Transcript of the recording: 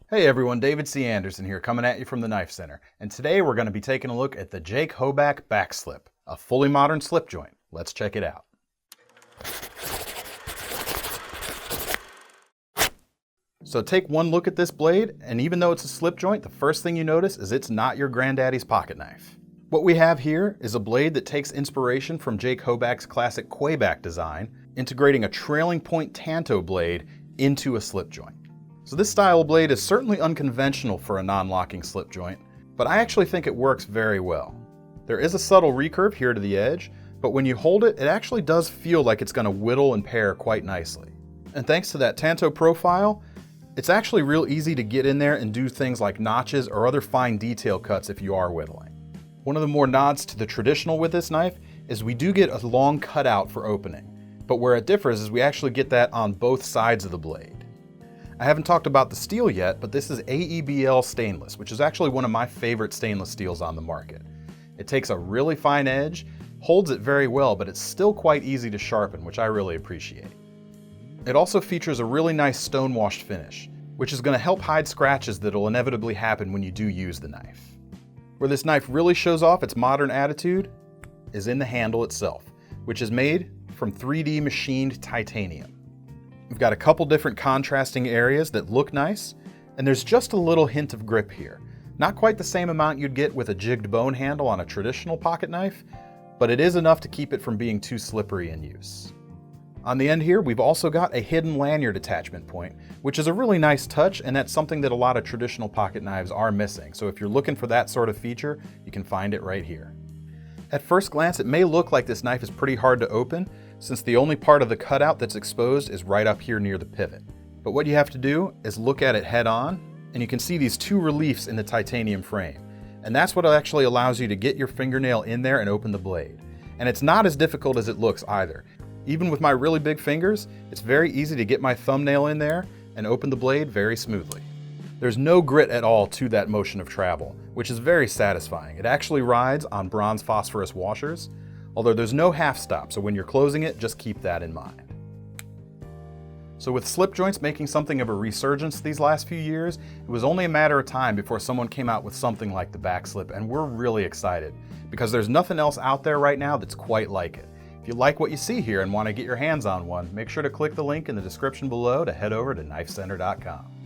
Hey everyone, David C. Anderson here coming at you from the Knife Center, and today we're going to be taking a look at the Jake Hoback Backslip, a fully modern slip joint. Let's check it out. So take one look at this blade, and even though it's a slip joint, the first thing you notice is it's not your granddaddy's pocket knife. What we have here is a blade that takes inspiration from Jake Hoback's classic Quayback design, integrating a trailing point tanto blade into a slip joint. So this style of blade is certainly unconventional for a non-locking slip joint, but I actually think it works very well. There is a subtle recurve here to the edge, but when you hold it, it actually does feel like it's going to whittle and pair quite nicely. And thanks to that tanto profile, it's actually real easy to get in there and do things like notches or other fine detail cuts if you are whittling. One of the more nods to the traditional with this knife is we do get a long cutout for opening, but where it differs is we actually get that on both sides of the blade. I haven't talked about the steel yet, but this is aeb-l stainless, which is actually one of my favorite stainless steels on the market. It takes a really fine edge, holds it very well, but it's still quite easy to sharpen, which I really appreciate. It also features a really nice stonewashed finish, which is going to help hide scratches that will inevitably happen when you do use the knife. Where this knife really shows off its modern attitude is in the handle itself, which is made from 3D machined titanium. We've got a couple different contrasting areas that look nice, and there's just a little hint of grip here. Not quite the same amount you'd get with a jigged bone handle on a traditional pocket knife, but it is enough to keep it from being too slippery in use. On the end here, we've also got a hidden lanyard attachment point, which is a really nice touch, and that's something that a lot of traditional pocket knives are missing. So if you're looking for that sort of feature, you can find it right here. At first glance, it may look like this knife is pretty hard to open, since the only part of the cutout that's exposed is right up here near the pivot. But what you have to do is look at it head on, and you can see these two reliefs in the titanium frame. And that's what actually allows you to get your fingernail in there and open the blade. And it's not as difficult as it looks either. Even with my really big fingers, it's very easy to get my thumbnail in there and open the blade very smoothly. There's no grit at all to that motion of travel, which is very satisfying. It actually rides on bronze phosphorus washers, although there's no half stop, so when you're closing it, just keep that in mind. So with slip joints making something of a resurgence these last few years, it was only a matter of time before someone came out with something like the Backslip, and we're really excited, because there's nothing else out there right now that's quite like it. If you like what you see here and want to get your hands on one, make sure to click the link in the description below to head over to KnifeCenter.com.